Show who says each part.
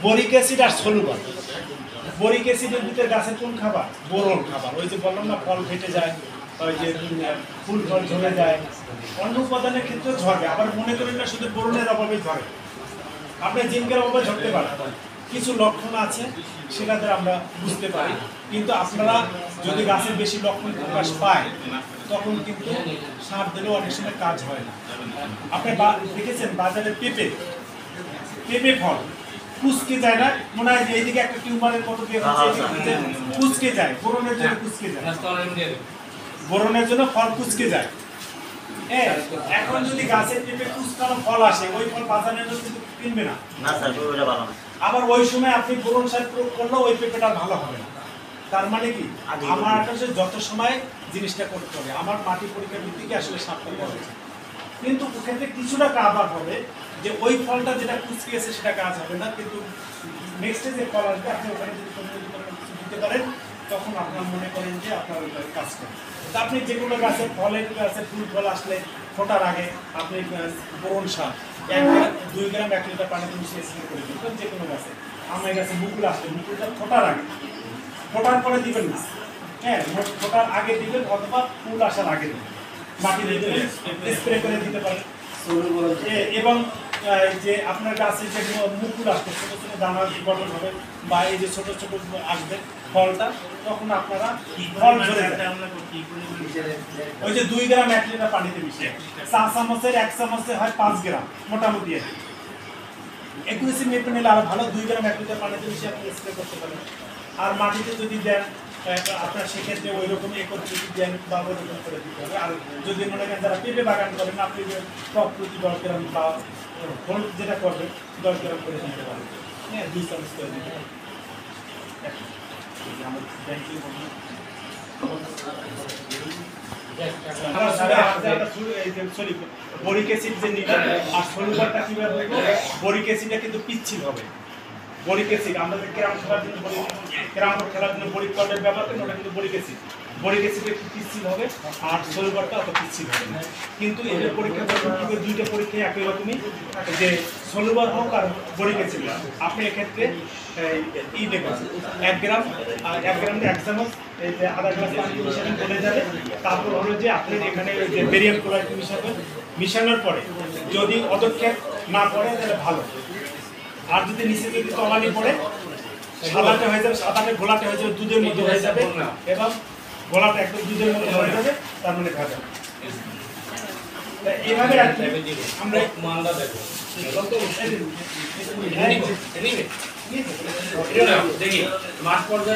Speaker 1: Boric acid আর soluble. Boric অ্যাসিডের ভিতরে গাছের কোন খাবার? বোরন খাবার। ওই যে বললাম না, ফল ফেটে যায়, ওই যে ফুল ফল ঝরে যায়, অন্য উপাদানের ক্ষেত্রে ঝরবে। আবার মনে করেন না শুধু বোরনের অভাবে ঝরে, আপনি জিঙ্কের অভাবে ঝরতে পারেন। কিছু লক্ষণ আছে সেটাতে আমরা বুঝতে পারি, কিন্তু আপনারা যদি গাছের বেশি লক্ষণ প্রকাশ পায় তখন কিন্তু সার দিলেও অনেক সময় কাজ হয় না। আপনি দেখেছেন বাজারে পেঁপে ফল কুচকে যায় না, মনে হয় যে এইদিকে একটা টিউমারের মতো কুচকে যায়, বোরনের জন্য কুচকে যায়, বোরনের জন্য ফল কুচকে যায়। হ্যাঁ, এখন যদি গাছের পেঁপে কুচকানো ফল আসে, ওই ফল বাজারের জন্য কিন্তু কিনবে না। আবার ওই সময় আপনি বোরন সার প্রয়োগ করলেও ওই পেঁপেটা ভালো হবে না। তার মানে কি, আমার কাছে যত সময় জিনিসটা করতে হবে, আমার মাটি পরীক্ষা ভিত্তিকে আসলে সারটা দেওয়া হয়েছে, কিন্তু ওখানে কিছুটা কাজ হবে যে ওই ফলটা যেটা কুচকিয়েছে সেটা কাজ হবে না, কিন্তু নেক্সটে যে ফল আসবে আপনি ওখানে যদি কিছু দিতে পারেন তখন আপনার মনে করেন যে আপনার ওইভাবে কাজ করেন। তা আপনি যেগুলো গাছের ফলের গাছের ফুল ফল আসলে ফোটার আগে আপনি বোরন সার 2 গ্রাম 1 লিটার পানিতে মিশিয়ে স্প্রে করে দিবেন। যে কোনো গাছে, আমের গাছে মুকুল আসলে মুকুলটা ফোটার আগে, ফোটার পরে দিবেন না, হ্যাঁ ফোটার আগে দিবেন অথবা ফুল আসার আগে দিবেন, মাটি দিয়ে স্প্রে করে দিতে পারেন। এবং যে আপনার গাছে যে মুকুল আসবে, ছোটো ছোটো দানার গঠন হবে বা এই যে ছোটো ছোটো আসবে ফলটা, তখন আপনারা ফল ঝরে ওই যে 2 গ্রাম 1 লিটার পানিতে মিশিয়ে 4 চামচের 1 চামচে হয় 5 গ্রাম মোটামুটি। একুরেসি মেপে নিলে আরো ভালো। 2 গ্রাম 1 লিটার পানিতে মিশিয়ে আপনি স্প্রে করতে পারেন। আর মাটিতে যদি দেন আপনার সেক্ষেত্রে ওই রকম একত্রিত দেন বা ওই রকম করে দিতে হবে। আর যদি মনে করেন যারা পেঁপে বাগান করেন, আপনি টপ প্রতি 10 গ্রাম বা হোল যেটা করবেন 10 গ্রাম করে দিতে পারেন। হ্যাঁ, 2 চামচ করে দিতে পারেন। বরিক অ্যাসিড যে নিবেন আর সলুবলটা কিভাবে হবে? বরিক অ্যাসিডটা কিন্তু পিচ্ছিল হবে। বরিক অ্যাসিড আমরা যে ক্যারাম খেলার জন্য বরিক পাউডার ব্যবহার করি, ওটা কিন্তু বরিক অ্যাসিড। বরিক অ্যাসিড একটু পিচ্ছিল হবে আর সলুবলটা অত পিচ্ছিল হবে না। কিন্তু এদের পরীক্ষা করতে দুইটা পরীক্ষায় একই রকমই, যে সলুবল হোক আর বরিক অ্যাসিড, আপনি এক্ষেত্রে ই দেবেন 1 গ্রাম 1 চামচ এই যে আধা গ্লাস পানি মিশাবেন, বলে যাবে। তারপর হলো যে আপনি এখানে যে বেরিয়াম ক্লোরাইড মিশাবেন, মিশানোর পরে যদি অদক্ষেপ না পড়ে তাহলে ভালো, আর যদি নিচে যদি তলানি পড়ে সাদাটা হয়ে যাবে, সাদাটা ঘোলাটা হয়ে যাবে, দুধের মধ্যে হয়ে যাবে এবং ঘোলাটা একদম দুধের মধ্যে হয়ে যাবে, তার মানে ভেজা। এইভাবে আমরা মালদা দেখো দেখি মাঠ পর্যায়ে